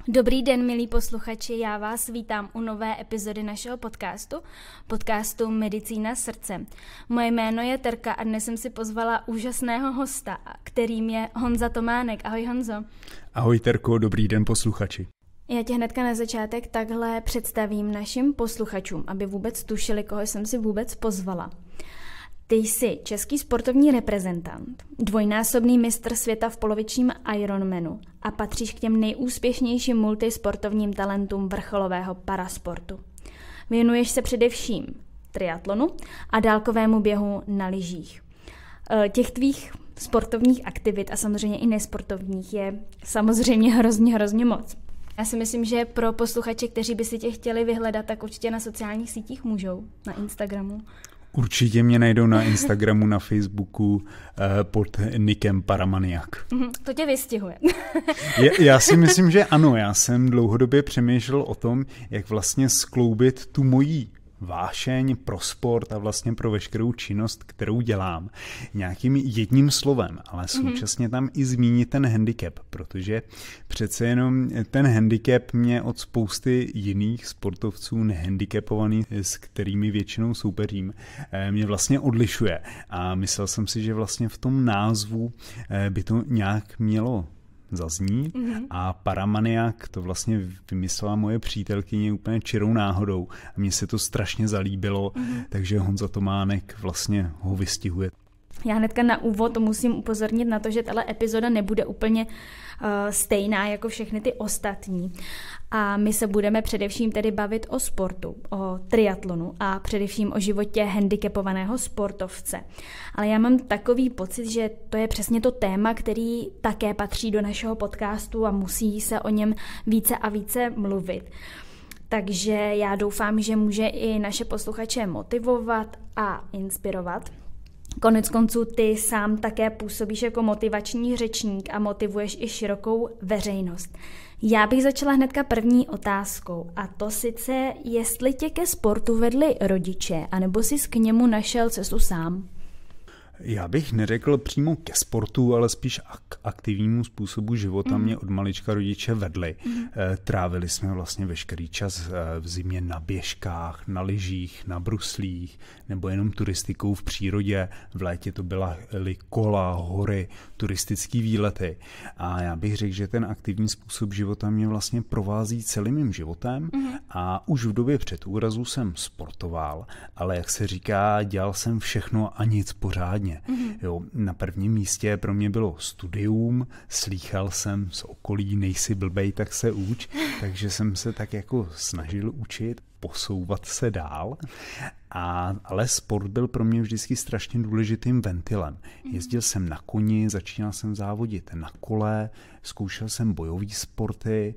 Dobrý den, milí posluchači, já vás vítám u nové epizody našeho podcastu Medicína srdce. Moje jméno je Terka a dnes jsem si pozvala úžasného hosta, kterým je Honza Tománek. Ahoj Honzo. Ahoj Terko, dobrý den posluchači. Já tě hnedka na začátek takhle představím našim posluchačům, aby vůbec tušili, koho jsem si vůbec pozvala. Ty jsi český sportovní reprezentant, dvojnásobný mistr světa v polovičním Ironmanu a patříš k těm nejúspěšnějším multisportovním talentům vrcholového parasportu. Věnuješ se především triatlonu a dálkovému běhu na lyžích. Těch tvých sportovních aktivit a samozřejmě i nesportovních je samozřejmě hrozně moc. Já si myslím, že pro posluchače, kteří by si tě chtěli vyhledat, tak určitě na sociálních sítích můžou, na Instagramu. Určitě mě najdou na Instagramu, na Facebooku pod nickem Paramaniak. To tě vystihuje. Já si myslím, že ano. Já jsem dlouhodobě přemýšlel o tom, jak vlastně skloubit tu mojí vášeň pro sport a vlastně pro veškerou činnost, kterou dělám, nějakým jedním slovem, ale současně tam i zmínit ten handicap, protože přece jenom ten handicap mě od spousty jiných sportovců nehandicapovaných, s kterými většinou soupeřím, mě vlastně odlišuje. A myslel jsem si, že vlastně v tom názvu by to nějak mělo zaznít a Paramaniak to vlastně vymyslela moje přítelkyně úplně čirou náhodou a mně se to strašně zalíbilo, takže Honza Tománek vlastně ho vystihuje. Já hnedka na úvod musím upozornit na to, že tato epizoda nebude úplně stejná jako všechny ty ostatní. A my se budeme především tedy bavit o sportu, o triatlonu a především o životě handicapovaného sportovce. Ale já mám takový pocit, že to je přesně to téma, který také patří do našeho podcastu a musí se o něm více a více mluvit. Takže já doufám, že může i naše posluchače motivovat a inspirovat. Konec konců ty sám také působíš jako motivační řečník a motivuješ i širokou veřejnost. Já bych začala hnedka první otázkou a to sice, jestli tě ke sportu vedli rodiče, anebo jsi k němu našel cestu sám? Já bych neřekl přímo ke sportu, ale spíš k aktivnímu způsobu života mě od malička rodiče vedli. Trávili jsme vlastně veškerý čas v zimě na běžkách, na lyžích, na bruslích, nebo jenom turistikou v přírodě. V létě to byly kola, hory, turistický výlety. A já bych řekl, že ten aktivní způsob života mě vlastně provází celým mým životem a už v době před úrazu jsem sportoval, ale jak se říká, dělal jsem všechno a nic pořádně. Jo, na prvním místě pro mě bylo studium, slýchal jsem z okolí, nejsi blbej, tak se uč, takže jsem se tak jako snažil učit, posouvat se dál, ale sport byl pro mě vždycky strašně důležitým ventilem. Jezdil jsem na koni, začínal jsem závodit na kole, zkoušel jsem bojové sporty,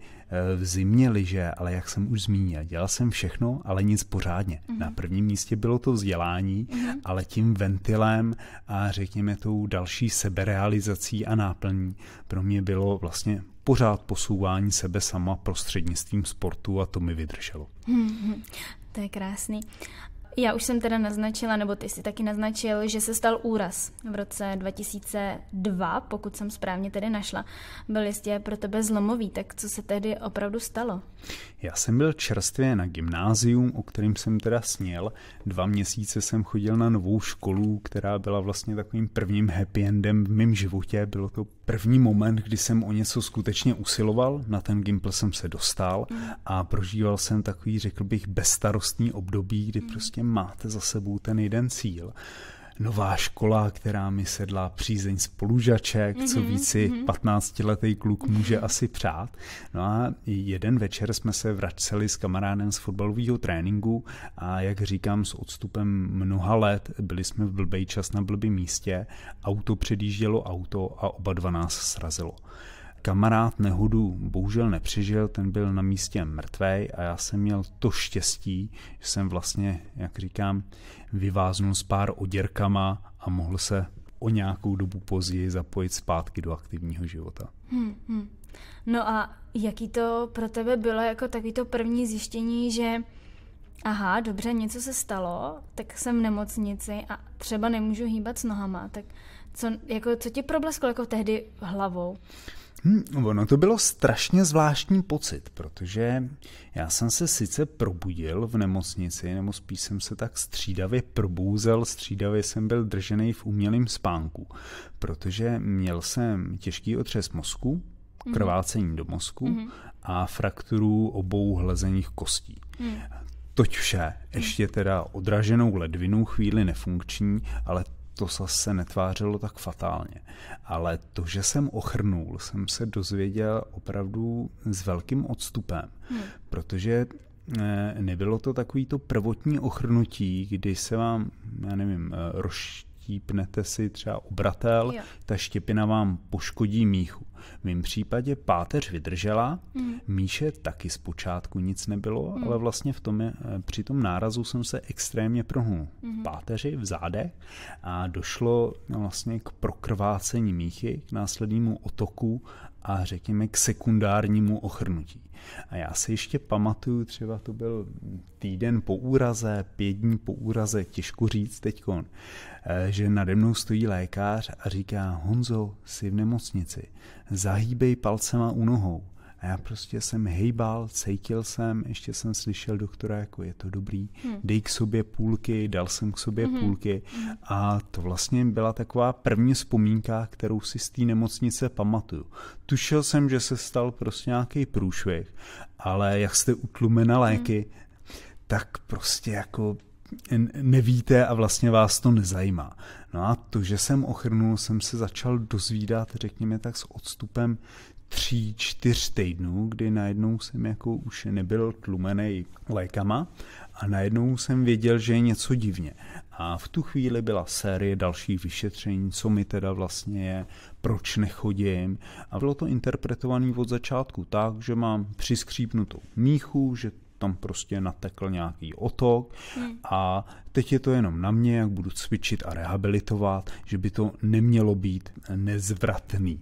v zimě lyže, ale jak jsem už zmínil, dělal jsem všechno, ale nic pořádně. Na prvním místě bylo to vzdělání, ale tím ventilem a řekněme tou další seberealizací a náplní pro mě bylo vlastně pořád posouvání sebe sama prostřednictvím sportu a to mi vydrželo. To je krásný. Já už jsem teda naznačila, nebo ty jsi taky naznačil, že se stal úraz v roce 2002, pokud jsem správně tedy našla. Byl jistě pro tebe zlomový, tak co se tedy opravdu stalo? Já jsem byl čerstvě na gymnázium, o kterém jsem teda sněl. 2 měsíce jsem chodil na novou školu, která byla vlastně takovým prvním happy endem v mém životě. Bylo to první moment, kdy jsem o něco skutečně usiloval, na ten gympl jsem se dostal a prožíval jsem takový, řekl bych, bezstarostný období, kdy prostě máte za sebou ten jeden cíl. Nová škola, která mi sedla, přízeň spolužaček, co víc si 15letý kluk může asi přát. No a jeden večer jsme se vraceli s kamarádem z fotbalového tréninku a jak říkám, s odstupem mnoha let byli jsme v blbej čas na blbým místě, auto předjíždělo auto a oba dva nás srazilo. Kamarád nehodu bohužel nepřežil, ten byl na místě mrtvej a já jsem měl to štěstí, že jsem vlastně, jak říkám, vyváznul s pár oděrkama a mohl se o nějakou dobu později zapojit zpátky do aktivního života. No a jaký to pro tebe bylo jako takový to první zjištění, že aha, dobře, něco se stalo, tak jsem v nemocnici a třeba nemůžu hýbat s nohama, tak co ti problesklo jako tehdy hlavou? Ono to bylo strašně zvláštní pocit, protože já jsem se sice probudil v nemocnici, nebo spíš jsem se tak střídavě probouzel, střídavě jsem byl držený v umělém spánku, protože měl jsem těžký otřes mozku, krvácení do mozku a frakturu obou hlezených kostí. Toť vše, ještě teda odraženou ledvinu, chvíli nefunkční, ale to zase netvářilo tak fatálně. Ale to, že jsem ochrnul, jsem se dozvěděl opravdu s velkým odstupem, protože nebylo to takový to prvotní ochrnutí, kdy se vám, já nevím, rozštípnete si třeba obratel, ta štěpina vám poškodí míchu. V mém případě páteř vydržela, míše taky zpočátku nic nebylo, ale vlastně při tom nárazu jsem se extrémně prohnul v páteři, v zádech a došlo vlastně k prokrvácení míchy, k následnému otoku a řekněme k sekundárnímu ochrnutí. A já si ještě pamatuju, třeba to byl týden po úraze, 5 dní po úraze, těžko říct teďkon, že nade mnou stojí lékař a říká: Honzo, jsi v nemocnici, zahýbej palcema u nohou. A já prostě jsem hejbal, cítil jsem, ještě jsem slyšel doktora, jako je to dobrý, dej k sobě půlky, dal jsem k sobě půlky a to vlastně byla taková první vzpomínka, kterou si z té nemocnice pamatuju. Tušil jsem, že se stal prostě nějaký průšvih, ale jak jste utlumena léky, tak prostě jako nevíte a vlastně vás to nezajímá. No a to, že jsem ochrnul, jsem se začal dozvídat, řekněme tak s odstupem 3-4 týdnů, kdy najednou jsem jako už nebyl tlumený lékama a najednou jsem věděl, že je něco divně. A v tu chvíli byla série dalších vyšetření, co mi teda vlastně je, proč nechodím. A bylo to interpretované od začátku tak, že mám přiskřípnutou míchu, že tam prostě natekl nějaký otok a teď je to jenom na mě, jak budu cvičit a rehabilitovat, že by to nemělo být nezvratný.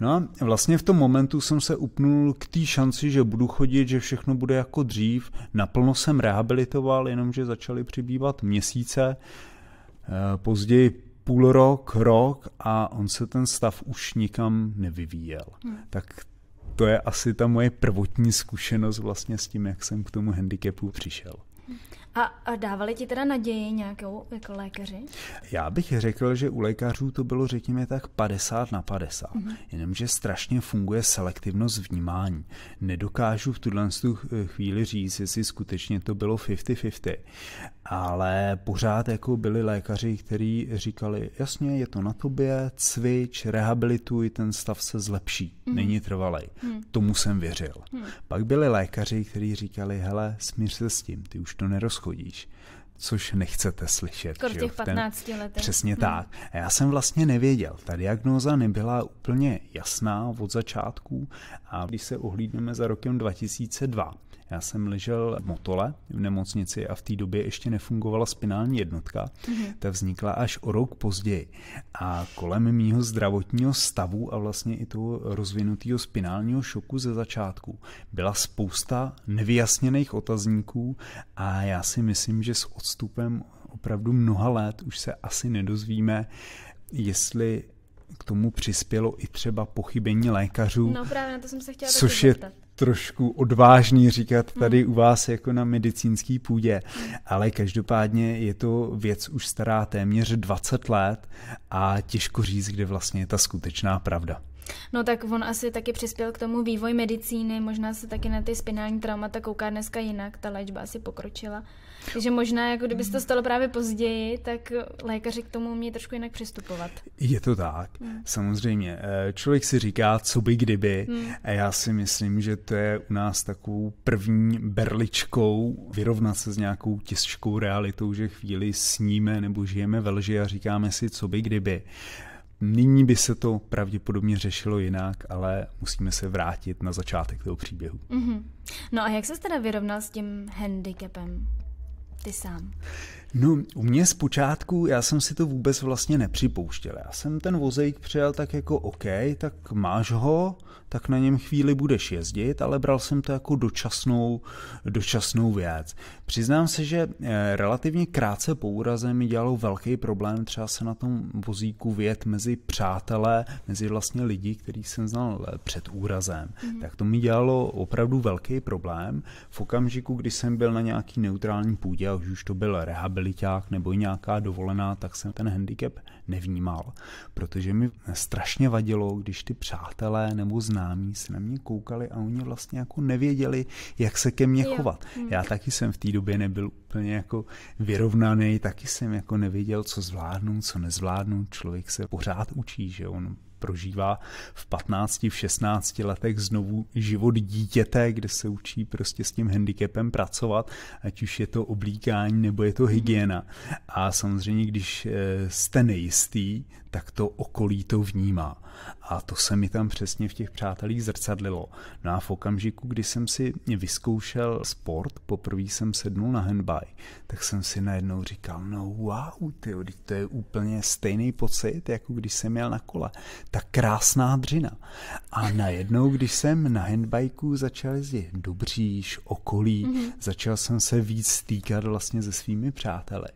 No a vlastně v tom momentu jsem se upnul k té šanci, že budu chodit, že všechno bude jako dřív. Naplno jsem rehabilitoval, jenomže začaly přibývat měsíce, později půl rok a on se ten stav už nikam nevyvíjel. Tak to je asi ta moje prvotní zkušenost vlastně s tím, jak jsem k tomu handicapu přišel. A dávali ti teda naději nějakou jako lékaři? Já bych řekl, že u lékařů to bylo řekněme tak 50/50. Jenomže strašně funguje selektivnost vnímání. Nedokážu v tuhle chvíli říct, jestli skutečně to bylo 50/50. Ale pořád jako byli lékaři, kteří říkali, jasně, je to na tobě, cvič, rehabilituj, ten stav se zlepší, není trvalej. Tomu jsem věřil. Pak byli lékaři, kteří říkali, hele, smíř se s tím, ty už to nerozchodíš. Což nechcete slyšet. Skoro v těch 15 letech. Přesně tak. A já jsem vlastně nevěděl. Ta diagnóza nebyla úplně jasná od začátku a když se ohlídneme za rokem 2002, já jsem ležel v Motole v nemocnici a v té době ještě nefungovala spinální jednotka. Ta vznikla až o rok později. A kolem mýho zdravotního stavu a vlastně i toho rozvinutého spinálního šoku ze začátku byla spousta nevyjasněných otazníků a já si myslím, že s odstupem opravdu mnoha let už se asi nedozvíme, jestli k tomu přispělo i třeba pochybení lékařů. No právě na to jsem se chtěla což taky zeptat. Trošku odvážný říkat tady u vás jako na medicínský půdě, ale každopádně je to věc už stará téměř 20 let a těžko říct, kde vlastně je ta skutečná pravda. No tak on asi taky přispěl k tomu vývoj medicíny, možná se taky na ty spinální traumata kouká dneska jinak, ta léčba asi pokročila. Takže možná, jako kdyby se to stalo právě později, tak lékaři k tomu umějí trošku jinak přistupovat. Je to tak, samozřejmě. Člověk si říká, co by kdyby, a já si myslím, že to je u nás takovou první berličkou vyrovnat se s nějakou těžkou realitou, že chvíli sníme nebo žijeme ve lži a říkáme si, co by kdyby. Nyní by se to pravděpodobně řešilo jinak, ale musíme se vrátit na začátek toho příběhu. No a jak ses teda vyrovnal s tím handicapem? ty sám? No, u mě zpočátku, já jsem si to vůbec vlastně nepřipouštěl. Já jsem ten vozejk přijal tak jako OK, tak máš ho, tak na něm chvíli budeš jezdit, ale bral jsem to jako dočasnou věc. Přiznám se, že relativně krátce po úraze mi dělalo velký problém třeba se na tom vozíku vyjet mezi přátelé, mezi vlastně lidi, který jsem znal před úrazem. Tak to mi dělalo opravdu velký problém. V okamžiku, kdy jsem byl na nějaký neutrální půdě, a už to byl rehabiliták nebo nějaká dovolená, tak jsem ten handicap nevnímal, protože mi strašně vadilo, když ty přátelé nebo známí se na mě koukali a oni vlastně jako nevěděli, jak se ke mně chovat. Já taky jsem v té době nebyl úplně jako vyrovnaný, taky jsem jako nevěděl, co zvládnu, co nezvládnu. Člověk se pořád učí, že on prožívá v 15, v 16 letech znovu život dítěte, kde se učí prostě s tím handicapem pracovat, ať už je to oblíkání nebo je to hygiena. A samozřejmě, když jste nejistý, tak to okolí to vnímá. A to se mi tam přesně v těch přátelích zrcadlilo. No a v okamžiku, kdy jsem si vyzkoušel sport, poprvé jsem sednul na handbike, tak jsem si najednou říkal, no wow, to je úplně stejný pocit, jako když jsem jel na kole. Tak krásná dřina. A najednou, když jsem na handbajku začal jezdit Dobříš, okolí, začal jsem se víc stýkat vlastně se svými přáteli.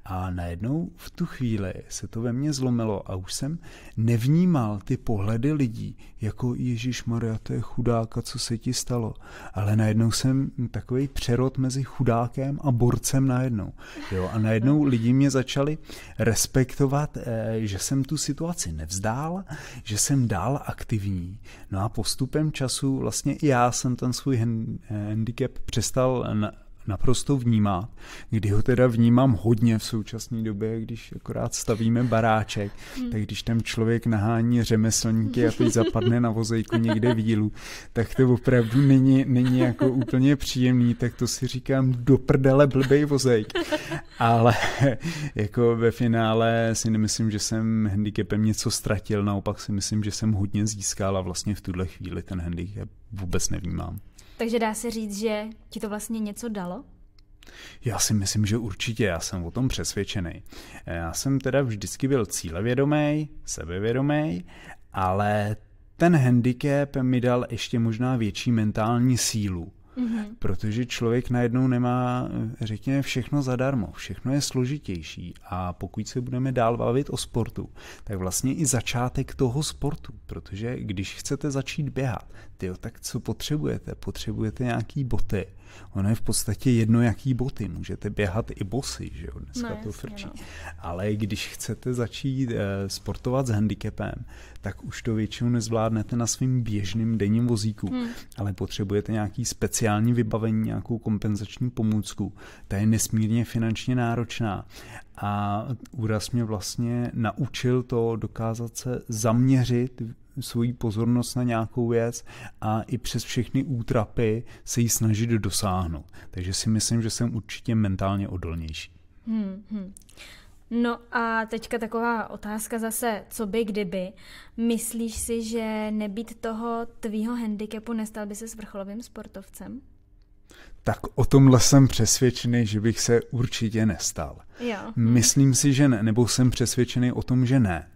A najednou v tu chvíli se to ve mně zlomilo a už jsem nevnímal ty pohledy lidí, jako Ježišmarja, to je chudáka, co se ti stalo. Ale najednou jsem takový přerod mezi chudákem a borcem najednou. Jo? A najednou lidi mě začali respektovat, že jsem tu situaci nevzdál, že jsem dál aktivní. No a postupem času vlastně i já jsem ten svůj handicap přestal naprosto vnímat, kdy ho teda vnímám hodně v současné době, když akorát stavíme baráček, tak když tam člověk nahání řemeslníky a teď zapadne na vozejku někde v jílu, tak to opravdu není jako úplně příjemný, tak to si říkám do prdele blbej vozejk. Ale jako ve finále si nemyslím, že jsem handicapem něco ztratil, naopak si myslím, že jsem hodně získal a vlastně v tuhle chvíli ten handicap vůbec nevnímám. Takže dá se říct, že ti to vlastně něco dalo? Já si myslím, že určitě, já jsem o tom přesvědčený. Já jsem teda vždycky byl cílevědomý, sebevědomý, ale ten handicap mi dal ještě možná větší mentální sílu. Protože člověk najednou nemá, řekněme, všechno zadarmo, všechno je složitější a pokud se budeme dál bavit o sportu, tak vlastně i začátek toho sportu, protože když chcete začít běhat, tak co potřebujete? Potřebujete nějaký boty. Ono je v podstatě jedno, jaký boty. Můžete běhat i bosy, že jo? Dneska to frčí. No. Ale když chcete začít sportovat s handicapem, tak už to většinou nezvládnete na svým běžným denním vozíku, ale potřebujete nějaký speciální vybavení, nějakou kompenzační pomůcku. Ta je nesmírně finančně náročná. A úraz mě vlastně naučil to dokázat se zaměřit svoji pozornost na nějakou věc a i přes všechny útrapy se jí snažit dosáhnout. Takže si myslím, že jsem určitě mentálně odolnější. No a teďka taková otázka zase, co by kdyby. Myslíš si, že nebýt toho tvýho handicapu nestal by se vrcholovým sportovcem? Tak o tomhle jsem přesvědčený, že bych se určitě nestal. Jo. Myslím si, že ne, nebo jsem přesvědčený o tom, že ne.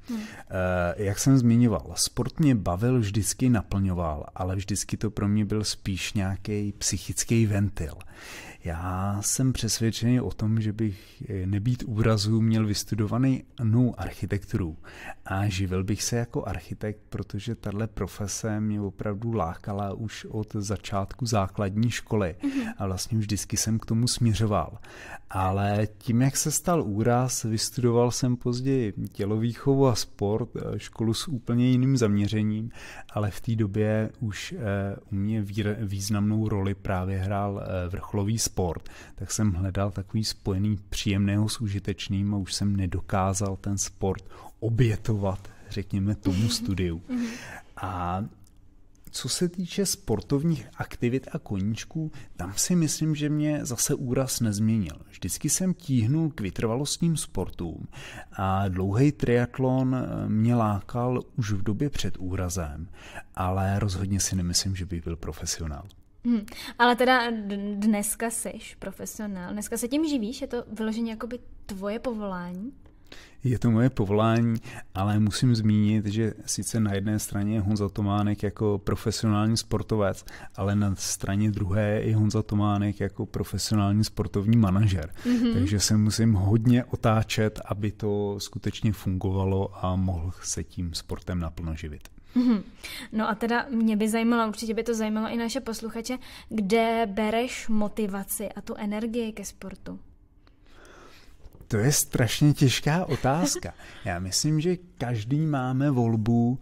Jak jsem zmiňoval, sport mě bavil, vždycky naplňoval, ale vždycky to pro mě byl spíš nějaký psychický ventil. Já jsem přesvědčený o tom, že bych nebýt úrazu měl vystudovaný architekturu a živil bych se jako architekt, protože tahle profese mě opravdu lákala už od začátku základní školy a vlastně vždycky jsem k tomu směřoval. Ale tím, jak se stal úraz, vystudoval jsem později tělovýchovu a sport, školu s úplně jiným zaměřením, ale v té době už u mě významnou roli právě hrál vrcholový sport, tak jsem hledal takový spojený příjemného s užitečným a už jsem nedokázal ten sport obětovat, řekněme, tomu studiu. A co se týče sportovních aktivit a koníčků, tam si myslím, že mě zase úraz nezměnil. Vždycky jsem tíhnul k vytrvalostním sportům a dlouhý triatlon mě lákal už v době před úrazem, ale rozhodně si nemyslím, že bych byl profesionál. Ale teda dneska seš profesionál, dneska se tím živíš, je to vyloženě jakoby tvoje povolání? Je to moje povolání, ale musím zmínit, že sice na jedné straně je Honza Tománek jako profesionální sportovec, ale na straně druhé je Honza Tománek jako profesionální sportovní manažer. Takže se musím hodně otáčet, aby to skutečně fungovalo a mohl se tím sportem naplno živit. No a teda mě by zajímalo, určitě by to zajímalo i naše posluchače, kde bereš motivaci a tu energii ke sportu? To je strašně těžká otázka. Já myslím, že každý máme volbu,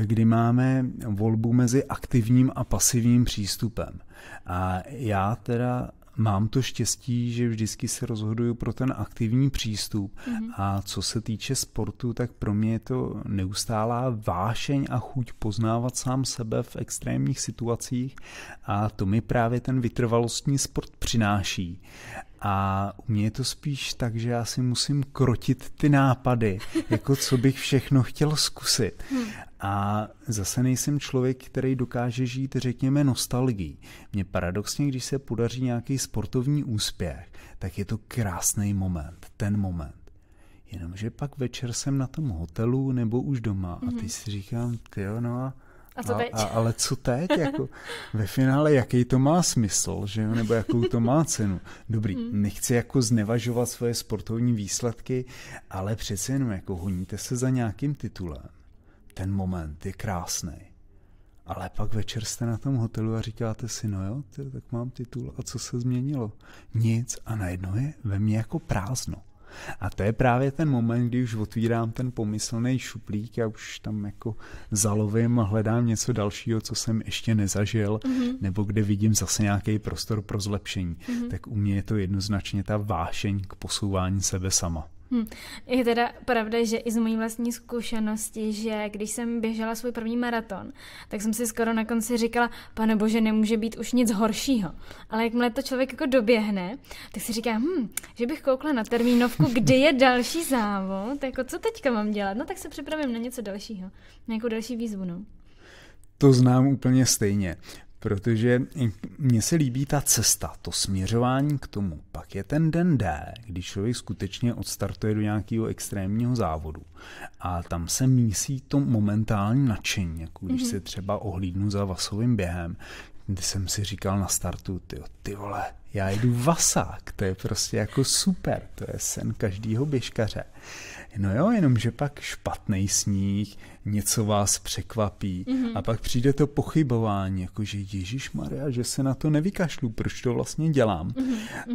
kdy máme volbu mezi aktivním a pasivním přístupem. A já teda mám to štěstí, že vždycky se rozhoduju pro ten aktivní přístup. A co se týče sportu, tak pro mě je to neustálá vášeň a chuť poznávat sám sebe v extrémních situacích a to mi právě ten vytrvalostní sport přináší. A u mě je to spíš tak, že já si musím krotit ty nápady, jako co bych všechno chtěl zkusit. A zase nejsem člověk, který dokáže žít, řekněme, nostalgií. Mně paradoxně, když se podaří nějaký sportovní úspěch, tak je to krásný moment, ten moment. Jenomže pak večer jsem na tom hotelu nebo už doma a teď si říkám, tyjo, no a co teď? Ale co teď? Jako ve finále, jaký to má smysl, že jo? Nebo jakou to má cenu? Dobrý, nechci jako znevažovat svoje sportovní výsledky, ale přece jenom jako honíte se za nějakým titulem. Ten moment je krásný. Ale pak večer jste na tom hotelu a říkáte si, no jo, tak mám titul a co se změnilo? Nic a najednou je ve mně jako prázdno. A to je právě ten moment, kdy už otvírám ten pomyslný šuplík a už tam jako zalovím a hledám něco dalšího, co jsem ještě nezažil, nebo kde vidím zase nějaký prostor pro zlepšení. Tak u mě je to jednoznačně ta vášeň k posouvání sebe sama. Je teda pravda, že i z mojí vlastní zkušenosti, že když jsem běžela svůj první maraton, tak jsem si skoro na konci říkala, pane bože, nemůže být už nic horšího. Ale jakmile to člověk jako doběhne, tak si říká, že bych koukla na termínovku, kdy je další závod, jako co teďka mám dělat? No tak se připravím na něco dalšího, na nějakou další výzvu, no. To znám úplně stejně. Protože mně se líbí ta cesta, to směřování k tomu. Pak je ten den D, když člověk skutečně odstartuje do nějakého extrémního závodu. A tam se mísí to momentální nadšení, jako když se třeba ohlídnu za vasovým během, kdy jsem si říkal na startu, ty vole, já jdu vasák, to je prostě jako super, to je sen každýho běžkaře. No jo, jenomže pak špatný sníh, něco vás překvapí a pak přijde to pochybování, jakože ježišmarja, že se na to nevykašlu, proč to vlastně dělám.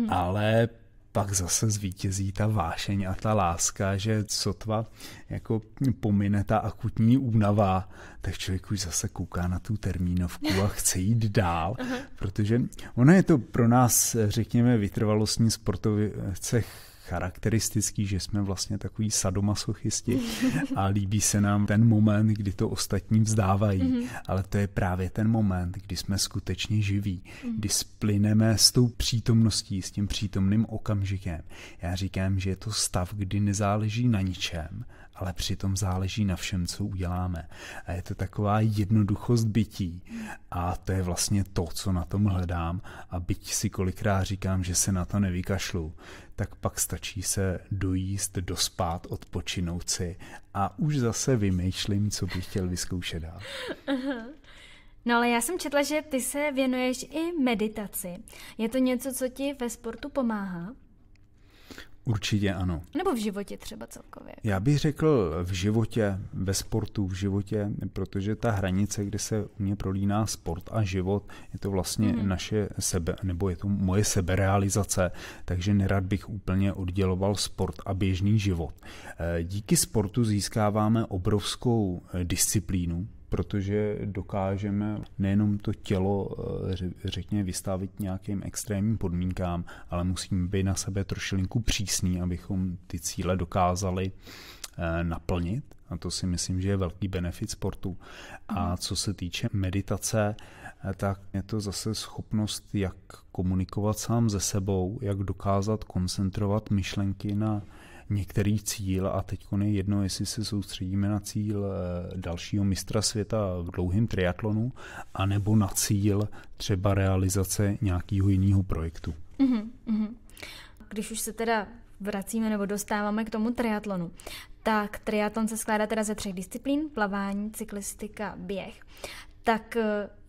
Ale pak zase zvítězí ta vášeň a ta láska, že sotva jako pomine ta akutní únava, tak člověk už zase kouká na tu termínovku a chce jít dál, protože ono je to pro nás, řekněme, vytrvalostní sportovce charakteristický, že jsme vlastně takový sadomasochisti a líbí se nám ten moment, kdy to ostatní vzdávají, ale to je právě ten moment, kdy jsme skutečně živí, kdy splyneme s tou přítomností, s tím přítomným okamžikem. Já říkám, že je to stav, kdy nezáleží na ničem, ale přitom záleží na všem, co uděláme. A je to taková jednoduchost bytí. A to je vlastně to, co na tom hledám. A byť si kolikrát říkám, že se na to nevykašlu, tak pak stačí se dojíst, dospát, odpočinout si a už zase vymýšlím, co bych chtěl vyzkoušet dál. No ale já jsem četla, že ty se věnuješ i meditaci. Je to něco, co ti ve sportu pomáhá? Určitě ano. Nebo v životě třeba celkově? Já bych řekl v životě, ve sportu, v životě, protože ta hranice, kde se u mě prolíná sport a život, je to vlastně naše nebo je to moje seberealizace, takže nerad bych úplně odděloval sport a běžný život. Díky sportu získáváme obrovskou disciplínu, protože dokážeme nejenom to tělo, řekněme, vystavit nějakým extrémním podmínkám, ale musíme být na sebe trošilinku přísní, abychom ty cíle dokázali naplnit. A to si myslím, že je velký benefit sportu. A co se týče meditace, tak je to zase schopnost, jak komunikovat sám se sebou, jak dokázat koncentrovat myšlenky na některý cíl a teď je jedno, jestli se soustředíme na cíl dalšího mistra světa v dlouhém triatlonu, anebo na cíl třeba realizace nějakého jiného projektu. Když už se teda vracíme nebo dostáváme k tomu triatlonu, tak triatlon se skládá teda ze 3 disciplín, plavání, cyklistika, běh. Tak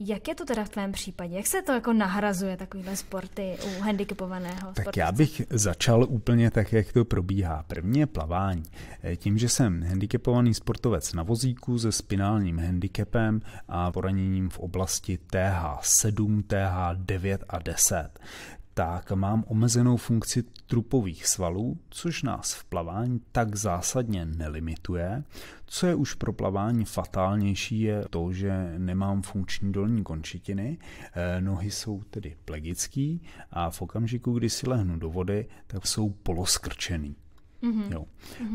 jak je to teda v tvém případě? Jak se to jako nahrazuje takovýhle sporty u handicapovaného sportovce? Tak já bych začal úplně tak, jak to probíhá. První je plavání. Tím, že jsem handicapovaný sportovec na vozíku se spinálním handicapem a poraněním v oblasti TH7, TH9 a 10, tak mám omezenou funkci trupových svalů, což nás v plavání tak zásadně nelimituje. Co je už pro plavání fatálnější, je to, že nemám funkční dolní končetiny, nohy jsou tedy plegický a v okamžiku, kdy si lehnu do vody, tak jsou poloskrčený. Jo.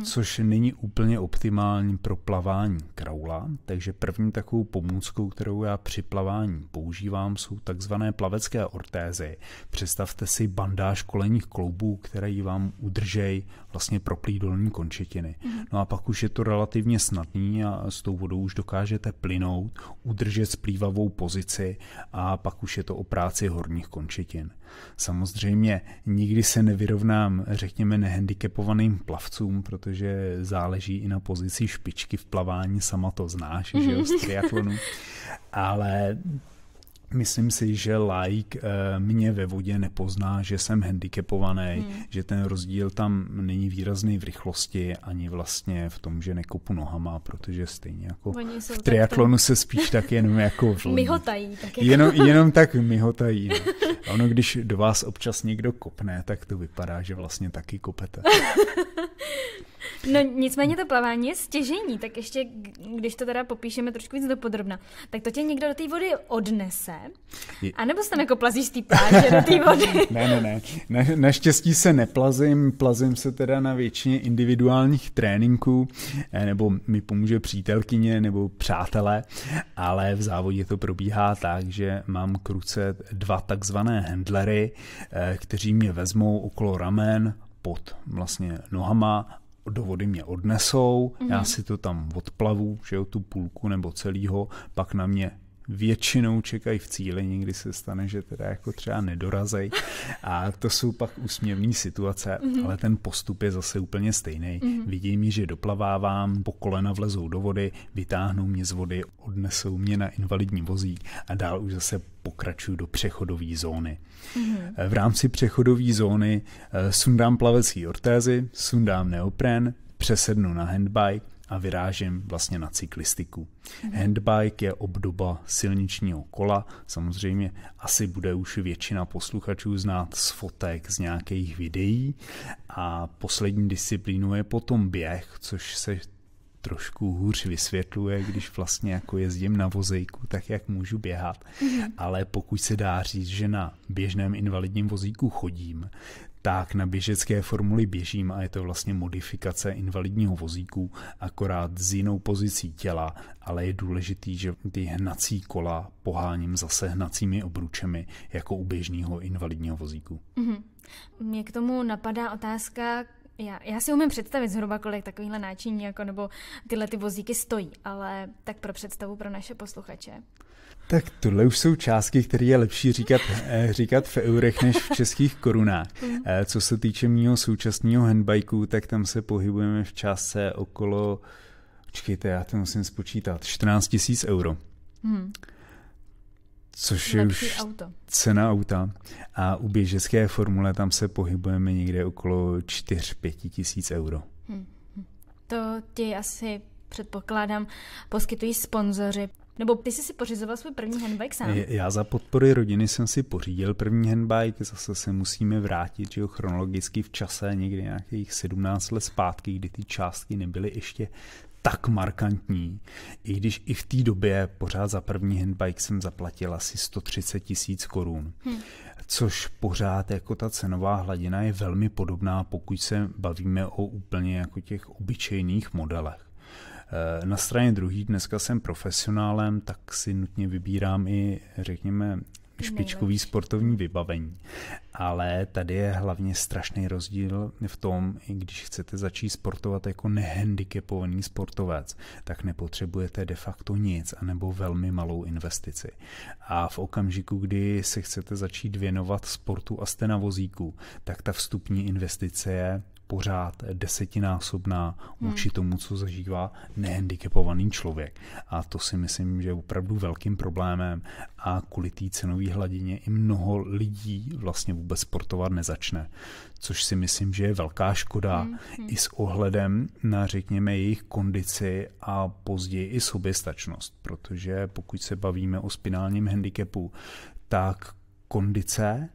Což není úplně optimální pro plavání kraula, takže první takovou pomůckou, kterou já při plavání používám, jsou takzvané plavecké ortézy. Představte si bandáž kolenních kloubů, které vám udržejí vlastně proplý dolní končetiny. No a pak už je to relativně snadný a s tou vodou už dokážete plynout, udržet splývavou pozici a pak už je to o práci horních končetin. Samozřejmě nikdy se nevyrovnám, řekněme, nehandicapovaným plavcům, protože záleží i na pozici špičky v plavání, sama to znáš, že jo, z triatlonu, ale myslím si, že laik mě ve vodě nepozná, že jsem handicapovaný, že ten rozdíl tam není výrazný v rychlosti ani vlastně v tom, že nekopu nohama, protože stejně jako v triatlonu se spíš tak jenom jako myhotají. Tak jako. Jenom tak myhotají. No. A ono, když do vás občas někdo kopne, tak to vypadá, že vlastně taky kopete. No nicméně to plavání je stěžejní, tak ještě, když to teda popíšeme trošku víc dopodrobna, tak to tě někdo do té vody odnese, anebo se tam jako plazíš z té pláže do té vody? Ne. Naštěstí se plazím se teda na většině individuálních tréninků, nebo mi pomůže přítelkyně nebo přátelé, ale v závodě to probíhá tak, že mám k ruce 2 takzvané handlery, kteří mě vezmou okolo ramen, pod vlastně nohama, do vody mě odnesou, já si to tam odplavu, že jo, tu půlku nebo celýho, pak na mě většinou čekají v cíli, někdy se stane, že teda jako třeba nedorazej a to jsou pak úsměvné situace, ale ten postup je zase úplně stejný. Vidí mi, že doplavávám, po kolena vlezou do vody, vytáhnou mě z vody, odnesou mě na invalidní vozík a dál už zase pokračuju do přechodové zóny. V rámci přechodové zóny sundám plavecí ortézy, sundám neopren, přesednu na handbike a vyrážím vlastně na cyklistiku. Handbike je obdoba silničního kola, samozřejmě asi bude už většina posluchačů znát z fotek, z nějakých videí a poslední disciplínou je potom běh, což se trošku hůř vysvětluje, když vlastně jako jezdím na vozejku, tak jak můžu běhat. Ale pokud se dá říct, že na běžném invalidním vozíku chodím, tak na běžecké formuli běžím a je to vlastně modifikace invalidního vozíku, akorát s jinou pozicí těla, ale je důležitý, že ty hnací kola poháním zase hnacími obručemi jako u běžného invalidního vozíku. Mě k tomu napadá otázka, já si umím představit zhruba, kolik takovýhle náčiní jako, nebo tyhle ty vozíky stojí, ale tak pro představu pro naše posluchače. Tak tohle už jsou částky, které je lepší říkat v eurech než v českých korunách. Co se týče mýho současného handbajku, tak tam se pohybujeme v částce okolo, počkejte, já to musím spočítat, 14 000 euro. Což je už cena auta. A u běžecké formule tam se pohybujeme někde okolo 4-5 tisíc euro. To ti asi, předpokládám, poskytují sponzoři. Nebo ty jsi si pořizoval svůj první handbike sám? Já za podpory rodiny jsem si pořídil první handbike, zase se musíme vrátit, že jo, chronologicky v čase, někdy nějakých 17 let zpátky, kdy ty částky nebyly ještě tak markantní, i když i v té době pořád za první handbike jsem zaplatil asi 130 000 korun. Což pořád jako ta cenová hladina je velmi podobná, pokud se bavíme o úplně jako těch obyčejných modelech. Na straně druhý dneska jsem profesionálem, tak si nutně vybírám i, řekněme, špičkový sportovní vybavení. Ale tady je hlavně strašný rozdíl v tom, i když chcete začít sportovat jako nehandicapovaný sportovec, tak nepotřebujete de facto nic, anebo velmi malou investici. A v okamžiku, kdy se chcete začít věnovat sportu a jste na vozíku, tak ta vstupní investice je pořád 10násobná vůči tomu, co zažívá nehandicapovaný člověk. A to si myslím, že je opravdu velkým problémem a kvůli té cenové hladině i mnoho lidí vlastně vůbec sportovat nezačne. Což si myslím, že je velká škoda i s ohledem na, řekněme, jejich kondici a později i soběstačnost. Protože pokud se bavíme o spinálním handicapu, tak kondice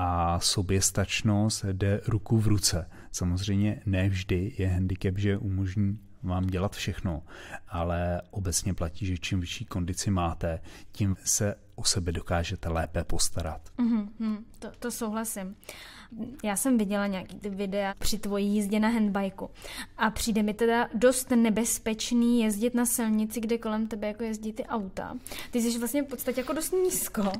a soběstačnost jde ruku v ruce. Samozřejmě ne vždy je handicap, že umožní vám dělat všechno, ale obecně platí, že čím vyšší kondici máte, tím se o sebe dokážete lépe postarat. To souhlasím. Já jsem viděla nějaký ty videa při tvojí jízdě na handbajku a přijde mi teda dost nebezpečný jezdit na silnici, kde kolem tebe jako jezdí ty auta. Ty jsi vlastně v podstatě jako dost nízko.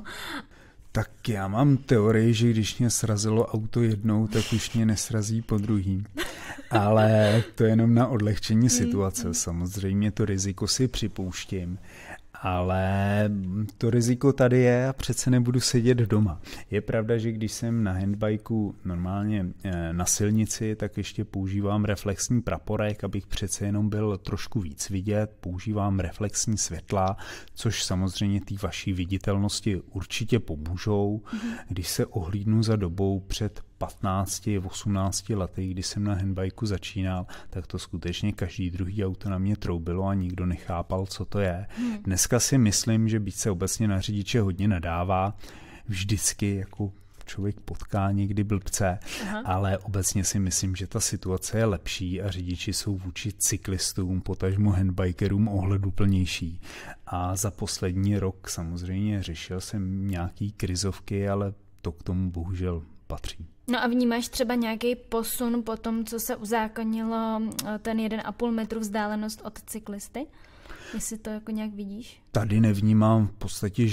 Tak já mám teorii, že když mě srazilo auto jednou, tak už mě nesrazí po druhým. Ale to je jenom na odlehčení situace. Samozřejmě to riziko si připouštím, ale to riziko tady je a přece nebudu sedět doma. Je pravda, že když jsem na handbajku normálně na silnici, tak ještě používám reflexní praporek, abych přece jenom byl trošku víc vidět. Používám reflexní světla, což samozřejmě té vaší viditelnosti určitě pomůžou. Když se ohlídnu za dobou před 15-18 lety, když jsem na handbajku začínal, tak to skutečně každý druhý auto na mě troubilo a nikdo nechápal, co to je. Dneska si myslím, že byť se obecně na řidiče hodně nadává, vždycky jako člověk potká někdy blbce, ale obecně si myslím, že ta situace je lepší a řidiči jsou vůči cyklistům, potažmo handbikerům ohleduplnější. A za poslední rok samozřejmě řešil jsem nějaký krizovky, ale to k tomu bohužel patří. No a vnímáš třeba nějaký posun po tom, co se uzákonilo ten 1,5 metru vzdálenost od cyklisty? Jestli to jako nějak vidíš? Tady nevnímám v podstatě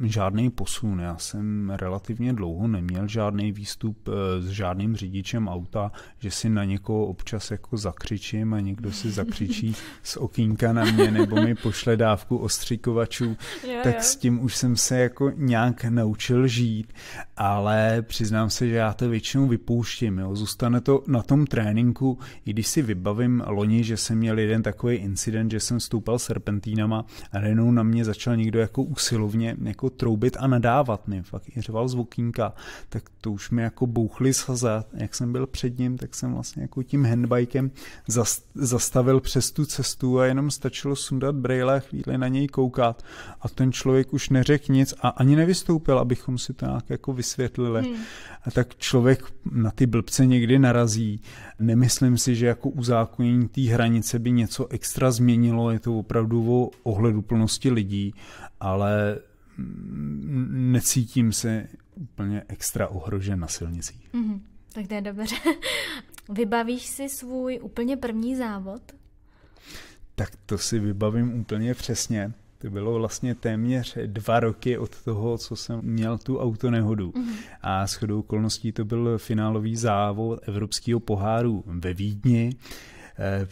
žádný posun. Já jsem relativně dlouho neměl žádný výstup s žádným řidičem auta, že si na někoho občas jako zakřičím a někdo si zakřičí z okýnka na mě nebo mi pošle dávku ostřikovačů, tak s tím už jsem se jako nějak naučil žít, ale přiznám se, že já to většinou vypouštím. Jo. Zůstane to na tom tréninku, i když si vybavím loni, že jsem měl jeden takový incident, že jsem stoupal serpentínama a najednou na mě začal někdo jako usilovně jako troubit a nadávat mi. Fakt i řval z okýnka, tak to už mi jako bouchly slza. Jak jsem byl před ním, tak jsem vlastně jako tím handbikem zastavil přes tu cestu a jenom stačilo sundat brejle a chvíli na něj koukat. A ten člověk už neřekl nic a ani nevystoupil, abychom si to nějak jako vysvětlili. A tak člověk na ty blbce někdy narazí. Nemyslím si, že jako uzákonění té hranice by něco extra změnilo, je to opravdu o ohleduplnosti lidí, ale necítím se úplně extra ohrožen na silnicích. Tak to je dobře. Vybavíš si svůj úplně první závod? Tak to si vybavím úplně přesně. To bylo vlastně téměř 2 roky od toho, co jsem měl tu autonehodu. A shodou okolností to byl finálový závod Evropského poháru ve Vídni.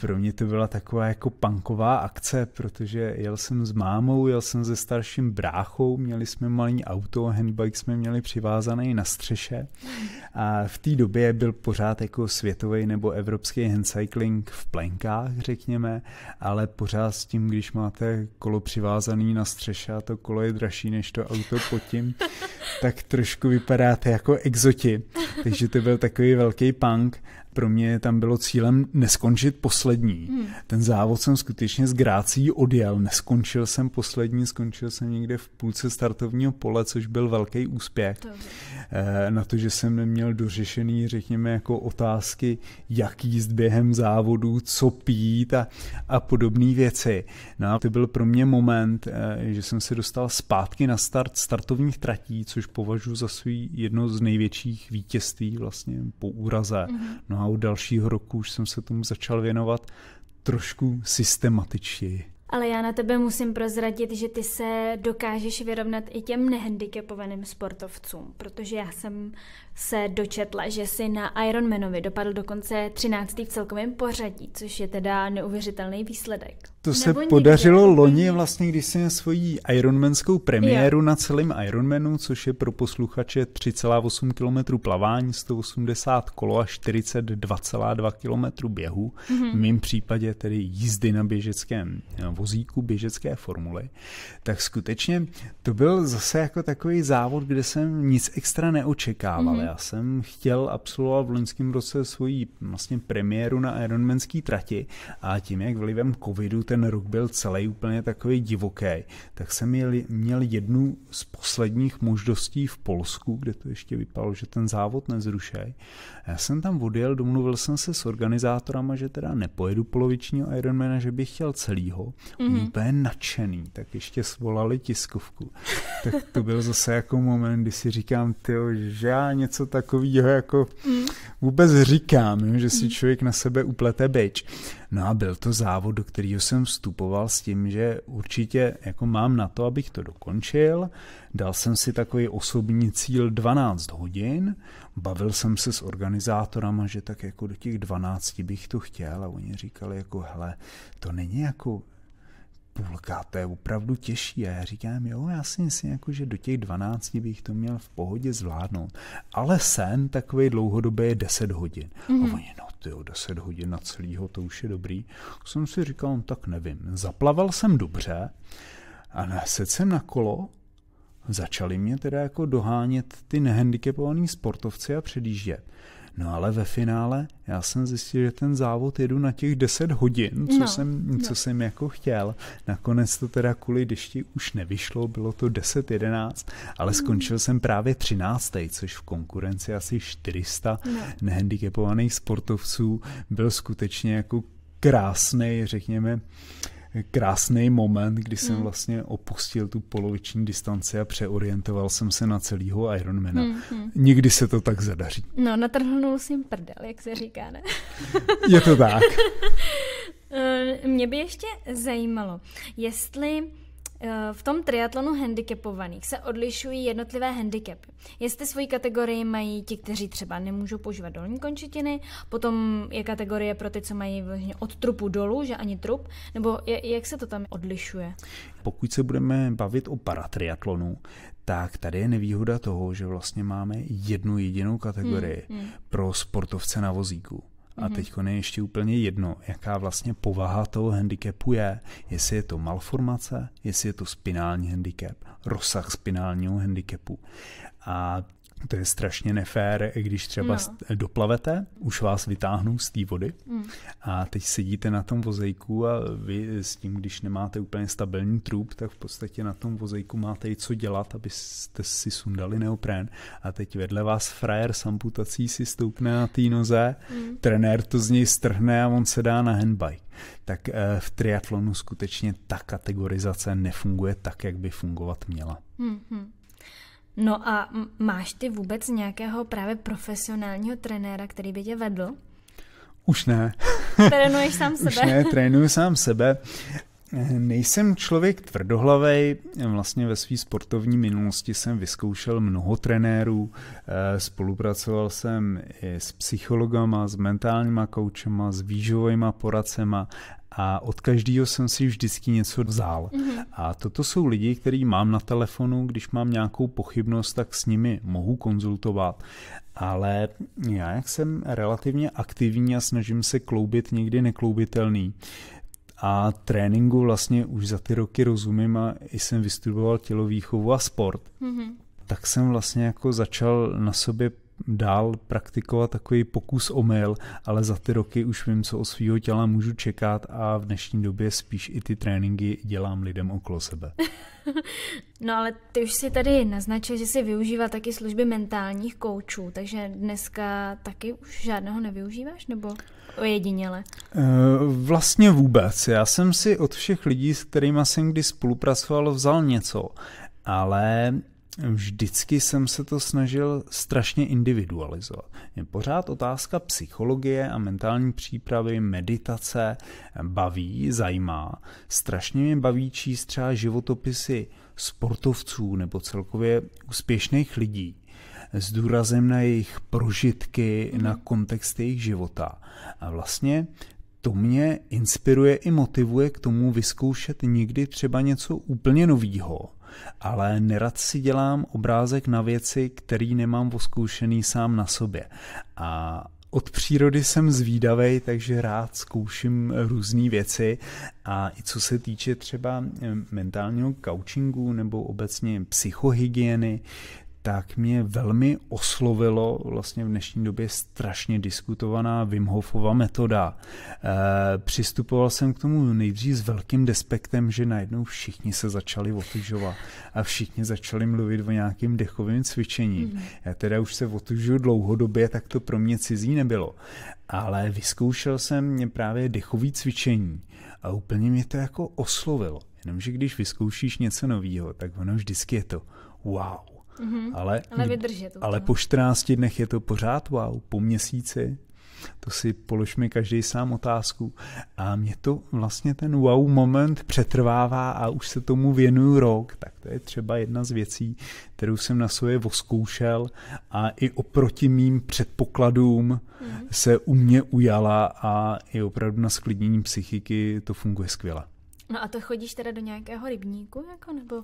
Pro mě to byla taková jako punková akce, protože jel jsem s mámou, jel jsem se starším bráchou, měli jsme malý auto, handbike jsme měli přivázaný na střeše a v té době byl pořád jako světový nebo evropský handcycling v plenkách, řekněme, ale pořád s tím, když máte kolo přivázaný na střeše a to kolo je dražší než to auto pod tím, tak trošku vypadáte jako exoti. Takže to byl takový velký punk. Pro mě tam bylo cílem neskončit poslední. Ten závod jsem skutečně s grácií odjel. Neskončil jsem poslední, skončil jsem někde v půlce startovního pole, což byl velký úspěch. Na to, že jsem neměl dořešený, řekněme, jako otázky, jak jíst během závodu, co pít a podobné věci. No a to byl pro mě moment, že jsem se dostal zpátky na start startovních tratí, což považuji za svý jedno z největších vítězství vlastně po úraze. No a od dalšího roku už jsem se tomu začal věnovat trošku systematičtěji. Ale já na tebe musím prozradit, že ty se dokážeš vyrovnat i těm nehandicapovaným sportovcům, protože já jsem se dočetla, že jsi na Ironmanovi dopadl dokonce 13. v celkovém pořadí, což je teda neuvěřitelný výsledek. To se podařilo loni vlastně, když jsem měl svoji ironmanskou premiéru na celém Ironmanu, což je pro posluchače 3,8 km plavání, 180 kolo a 42,2 km běhu. V mém případě tedy jízdy na běžeckém vozíku, běžecké formuli. Tak skutečně to byl zase jako takový závod, kde jsem nic extra neočekával. Já jsem chtěl absolvovat v loňském roce svoji vlastně premiéru na ironmanské trati a tím, jak vlivem covidu ten rok byl celý úplně takový divoký, tak jsem měl jednu z posledních možností v Polsku, kde to ještě vypadalo, že ten závod nezrušej. Já jsem tam odjel, domluvil jsem se s organizátorama, že teda nepojedu polovičního Ironmana, že bych chtěl celýho. Úplně nadšený, tak ještě svolali tiskovku. Tak to byl zase jako moment, kdy si říkám, tyjo, že já něco takového jako vůbec říkám, že si člověk na sebe uplete bič. No a byl to závod, do kterého jsem vstupoval s tím, že určitě jako mám na to, abych to dokončil. Dal jsem si takový osobní cíl 12 hodin, bavil jsem se s organizátorama, že tak jako do těch 12 bych to chtěl a oni říkali jako hele, to není jako půlka, to je opravdu těžší. A já říkám, jo, já si myslím, jako, že do těch 12 bych to měl v pohodě zvládnout. Ale sen takovej dlouhodobě je 10 hodin. A oni, no tyjo, 10 hodin na celýho, to už je dobrý. Jsem si říkal, tak nevím. Zaplaval jsem dobře a nasedl jsem na kolo. Začali mě teda jako dohánět ty nehandicapovaný sportovci a předjíždět. No ale ve finále já jsem zjistil, že ten závod jedu na těch 10 hodin, co jsem jako chtěl. Nakonec to teda kvůli dešti už nevyšlo, bylo to 10-11, ale skončil jsem právě 13., což v konkurenci asi 400 nehandicapovaných sportovců byl skutečně jako krásný moment, kdy jsem vlastně opustil tu poloviční distanci a přeorientoval jsem se na celýho Ironmana. Nikdy se to tak zadaří. No, natrhnul jsem prdel, jak se říká, ne? Je to tak. Mě by ještě zajímalo, jestli v tom triatlonu handicapovaných se odlišují jednotlivé handicapy. Jestli svoji kategorii mají ti, kteří třeba nemůžou používat dolní končetiny, potom je kategorie pro ty, co mají vlastně od trupu dolů, že ani trup, nebo jak se to tam odlišuje? Pokud se budeme bavit o paratriatlonu, tak tady je nevýhoda toho, že vlastně máme jednu jedinou kategorii pro sportovce na vozíku. A teď je ještě úplně jedno, jaká vlastně povaha toho handicapu je. Jestli je to malformace, jestli je to spinální handicap, rozsah spinálního handicapu. A to je strašně nefér, když třeba doplavete, už vás vytáhnou z té vody a teď sedíte na tom vozejku a vy s tím, když nemáte úplně stabilní trup, tak v podstatě na tom vozejku máte i co dělat, abyste si sundali neoprén a teď vedle vás frajer s amputací si stoupne na té noze, trenér to z něj strhne a on se dá na handbike. Tak v triatlonu skutečně ta kategorizace nefunguje tak, jak by fungovat měla. No a máš ty vůbec nějakého právě profesionálního trenéra, který by tě vedl? Už ne. Trénuješ sám sebe? Už ne, trénuju sám sebe. Nejsem člověk tvrdohlavej, vlastně ve své sportovní minulosti jsem vyzkoušel mnoho trenérů, spolupracoval jsem i s psychologama, s mentálníma koučema, s výživovýma poradcema a od každého jsem si vždycky něco vzal. A toto jsou lidi, který mám na telefonu, když mám nějakou pochybnost, tak s nimi mohu konzultovat. Ale já, jak jsem relativně aktivní a snažím se kloubit někdy nekloubitelný, a tréninku vlastně už za ty roky rozumím a i jsem vystudoval tělovýchovu a sport, tak jsem vlastně jako začal na sobě dál praktikovat takový pokus omyl, ale za ty roky už vím, co od svého těla můžu čekat a v dnešní době spíš i ty tréninky dělám lidem okolo sebe. No ale ty už si tady naznačil, že si využíval taky služby mentálních koučů, takže dneska taky už žádného nevyužíváš, nebo ojediněle? Vlastně vůbec. Já jsem si od všech lidí, s kterými jsem kdy spolupracoval, vzal něco, ale Vždycky jsem se to snažil strašně individualizovat. Mě pořád otázka psychologie a mentální přípravy, meditace baví, zajímá. Strašně mě baví číst třeba životopisy sportovců nebo celkově úspěšných lidí s důrazem na jejich prožitky, na kontext jejich života. A vlastně to mě inspiruje i motivuje k tomu vyzkoušet někdy třeba něco úplně novýho, ale nerad si dělám obrázek na věci, který nemám oskoušený sám na sobě. A od přírody jsem zvídavej, takže rád zkouším různé věci a i co se týče třeba mentálního coachingu nebo obecně psychohygieny, tak mě velmi oslovilo vlastně v dnešní době strašně diskutovaná Wim Hofova metoda. Přistupoval jsem k tomu nejdřív s velkým despektem, že najednou všichni se začali otužovat a všichni začali mluvit o nějakém dechovém cvičení. Já teda už se otužuju dlouhodobě, tak to pro mě cizí nebylo. Ale vyzkoušel jsem právě dechové cvičení a úplně mě to jako oslovilo. Jenomže když vyzkoušíš něco nového, tak ono vždycky je to wow. Ale vydržet. Ale po 14 dnech je to pořád wow, po měsíci, to si položme každý sám otázku. A mě to vlastně ten wow moment přetrvává a už se tomu věnuju rok, tak to je třeba jedna z věcí, kterou jsem na sobě oskoušel a i oproti mým předpokladům se u mě ujala a i opravdu na sklidnění psychiky to funguje skvěle. No a to chodíš teda do nějakého rybníku, jako, nebo?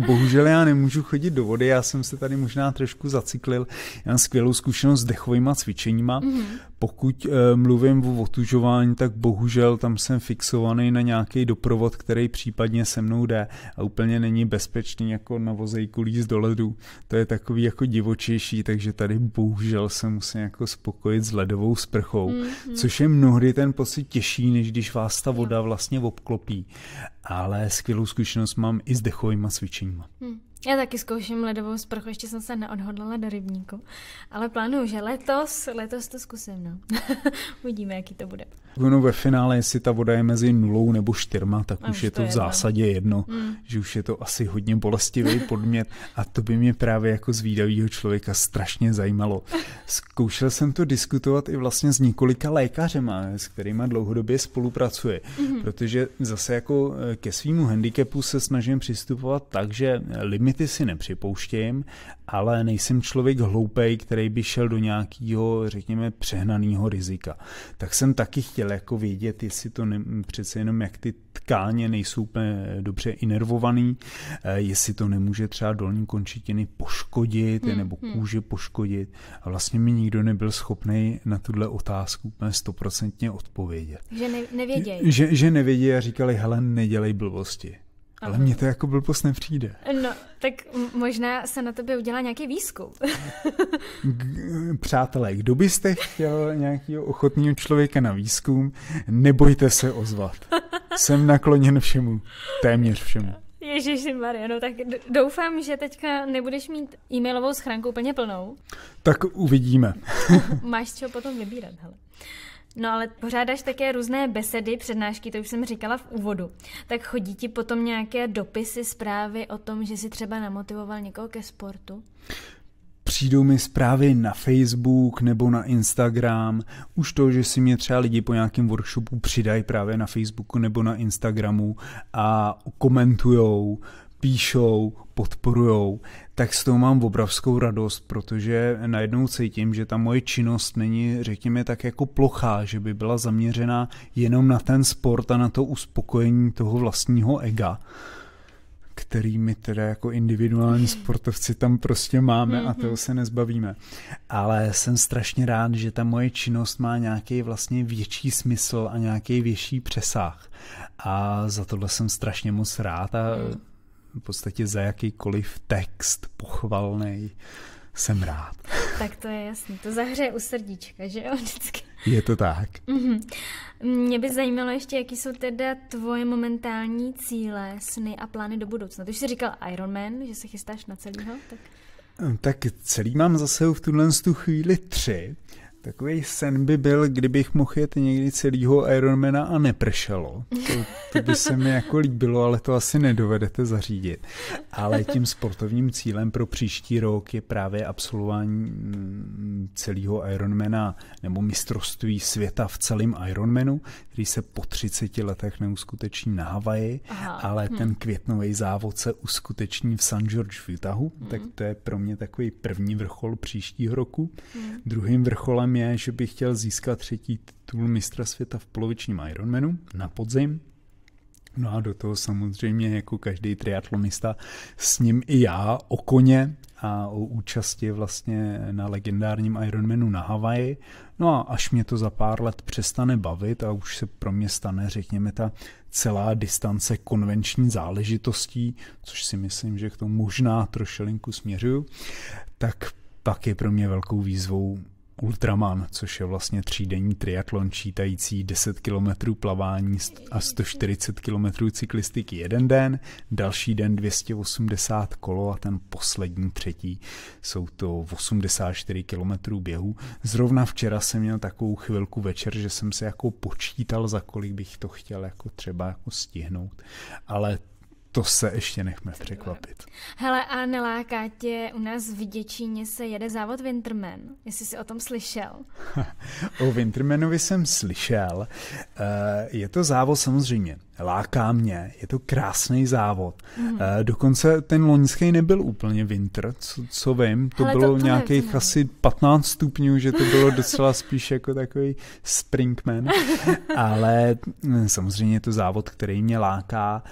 Bohužel já nemůžu chodit do vody, já jsem se tady možná trošku zacyklil. Já mám skvělou zkušenost s dechovýma cvičeníma. Pokud mluvím o otužování, tak bohužel tam jsem fixovaný na nějaký doprovod, který případně se mnou jde a úplně není bezpečný jako na vozejku líst do ledu. To je takový jako divočejší, takže tady bohužel se musím jako spokojit s ledovou sprchou, což je mnohdy ten pocit těžší, než když vás ta voda vlastně obklopí. Ale skvělou zkušenost mám i s dechovýma cvičeníma. Já taky zkouším ledovou sprchu, ještě jsem se neodhodlala do rybníku, ale plánuju, že letos to zkusím, no. Uvidíme, jaký to bude. No ve finále, jestli ta voda je mezi 0 nebo 4, tak už je to v zásadě jedno, že už je to asi hodně bolestivý podmět a to by mě právě jako zvídavýho člověka strašně zajímalo. Zkoušel jsem to diskutovat i vlastně s několika lékařema, s kterýma dlouhodobě spolupracuji, protože zase jako ke svýmu handicapu se snažím přistupovat tak, že limity si nepřipouštím, ale nejsem člověk hloupej, který by šel do nějakého, řekněme, přehnaného rizika. Tak jsem taky chtěl jako vědět, jestli to přece jenom jak ty tkáně nejsou úplně dobře inervovaný, jestli to nemůže třeba dolní končetiny poškodit nebo kůži poškodit. A vlastně mi nikdo nebyl schopný na tuhle otázku úplně 100% odpovědět. Že nevědějí. Že nevědějí a říkali, hele, nedělej blbosti. Ale mně to jako blbost nepřijde. No, tak možná se na tobě udělá nějaký výzkum. Přátelé, kdo byste chtěl nějakého ochotného člověka na výzkum, nebojte se ozvat. Jsem nakloněn všemu, téměř všemu. Ježišimarja, no tak doufám, že teďka nebudeš mít e-mailovou schránku úplně plnou. Tak uvidíme. Máš čeho potom vybírat, hele. No ale pořádáš také různé besedy, přednášky, to už jsem říkala v úvodu. Tak chodí ti potom nějaké dopisy, zprávy o tom, že jsi třeba namotivoval někoho ke sportu? Přijdou mi zprávy na Facebook nebo na Instagram. Už to, že si mě třeba lidi po nějakém workshopu přidají právě na Facebooku nebo na Instagramu a komentujou, píšou, podporujou, tak z toho mám obrovskou radost, protože najednou cítím, že ta moje činnost není, řekněme, tak jako plochá, že by byla zaměřená jenom na ten sport a na to uspokojení toho vlastního ega, který my teda jako individuální sportovci tam prostě máme a toho se nezbavíme. Ale jsem strašně rád, že ta moje činnost má nějaký vlastně větší smysl a nějaký větší přesah. A za tohle jsem strašně moc rád a v podstatě za jakýkoliv text pochvalnej jsem rád. Tak to je jasný, to zahřeje u srdíčka, že jo, vždycky. Je to tak. Mě by zajímalo ještě, jaký jsou teda tvoje momentální cíle, sny a plány do budoucna. Ty už jsi říkal Ironman, že se chystáš na celýho, tak... Tak celý mám zase v tuhle chvíli 3, Takový sen by byl, kdybych mohl jet někdy celýho Ironmana a nepršelo. To by se mi jako líbilo, ale to asi nedovedete zařídit. Ale tím sportovním cílem pro příští rok je právě absolvování celého Ironmana nebo mistrovství světa v celém Ironmanu, který se po 30 letech neuskuteční na Havaji, ale ten květnový závod se uskuteční v St. George v Utahu, tak to je pro mě takový první vrchol příštího roku. Druhým vrcholem je, že bych chtěl získat 3. titul mistra světa v polovičním Ironmanu na podzim. No a do toho samozřejmě jako každý triatlonista s ním i já o koně a o účasti vlastně na legendárním Ironmanu na Havaji. No a až mě to za pár let přestane bavit a už se pro mě stane, řekněme, ta celá distance konvenční záležitostí, což si myslím, že k tomu možná trošilinku směřuju, tak pak je pro mě velkou výzvou Ultraman, což je vlastně 3denní triatlon čítající 10 km plavání a 140 km cyklistiky jeden den, další den 280 kolo a ten poslední třetí jsou to 84 km běhu. Zrovna včera jsem měl takovou chvilku večer, že jsem se jako počítal, za kolik bych to chtěl jako třeba jako stihnout, ale to se ještě nechme překvapit. Hele, a neláká tě, u nás v Děčíně se jede závod Winterman, jestli jsi o tom slyšel? O Wintermanovi jsem slyšel. Je to závod samozřejmě, láká mě, je to krásný závod. Dokonce ten loňský nebyl úplně winter, co vím, to bylo nějakých asi 15 stupňů, že to bylo docela spíš jako takový springman, ale samozřejmě je to závod, který mě láká.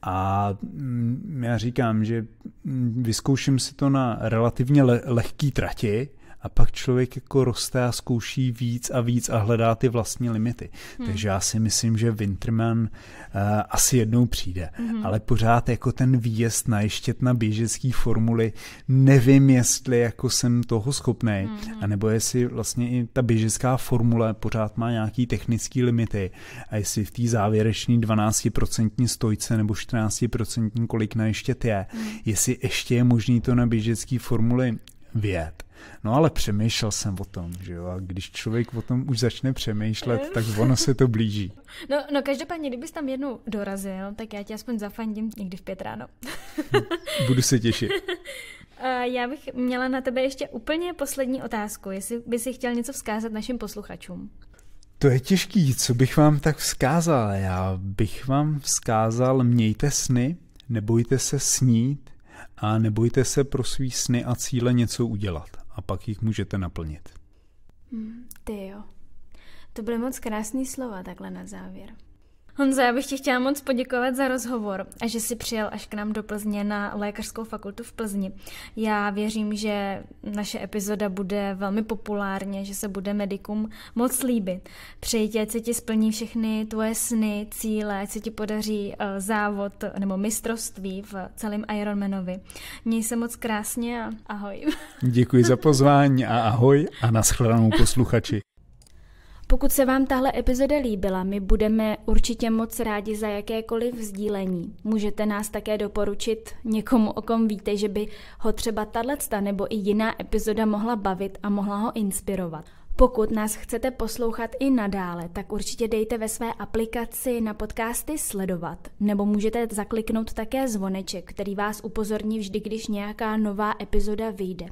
A já říkám, že vyzkouším si to na relativně lehký trati a pak člověk jako roste a zkouší víc a hledá ty vlastní limity. Takže já si myslím, že Winterman asi jednou přijde. Ale pořád jako ten výjezd na Ještěd na běžecký formuli nevím, jestli jako jsem toho schopnej, anebo jestli vlastně i ta běžecká formule pořád má nějaký technický limity a jestli v té závěrečné 12% stojce nebo 14% kolik na Ještěd je, jestli ještě je možný to na běžecký formuli vyjet. No ale přemýšlel jsem o tom, že jo, a když člověk o tom už začne přemýšlet, tak ono se to blíží. No každopádně, kdybys tam jednou dorazil, tak já tě aspoň zafandím někdy v 5 ráno. Budu se těšit. Já bych měla na tebe ještě úplně poslední otázku, jestli by si chtěl něco vzkázat našim posluchačům. To je těžký, co bych vám tak vzkázal? Já bych vám vzkázal, mějte sny, nebojte se snít, a nebojte se pro svý sny a cíle něco udělat. A pak jich můžete naplnit. Ty jo. To byly moc krásný slova takhle na závěr. Honzo, já bych ti chtěla moc poděkovat za rozhovor a že jsi přijel až k nám do Plzně na Lékařskou fakultu v Plzni. Já věřím, že naše epizoda bude velmi populárně, že se bude medikům moc líbit. Přeji ti, ať se ti splní všechny tvoje sny, cíle, ať se ti podaří závod nebo mistrovství v celém Ironmanovi. Měj se moc krásně a ahoj. Děkuji za pozvání a ahoj a nashledanou posluchači. Pokud se vám tahle epizoda líbila, my budeme určitě moc rádi za jakékoliv sdílení. Můžete nás také doporučit někomu, o kom víte, že by ho třeba tato nebo i jiná epizoda mohla bavit a mohla ho inspirovat. Pokud nás chcete poslouchat i nadále, tak určitě dejte ve své aplikaci na podcasty sledovat, nebo můžete zakliknout také zvoneček, který vás upozorní vždy, když nějaká nová epizoda vyjde.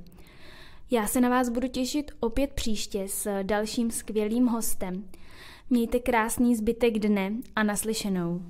Já se na vás budu těšit opět příště s dalším skvělým hostem. Mějte krásný zbytek dne a naslyšenou.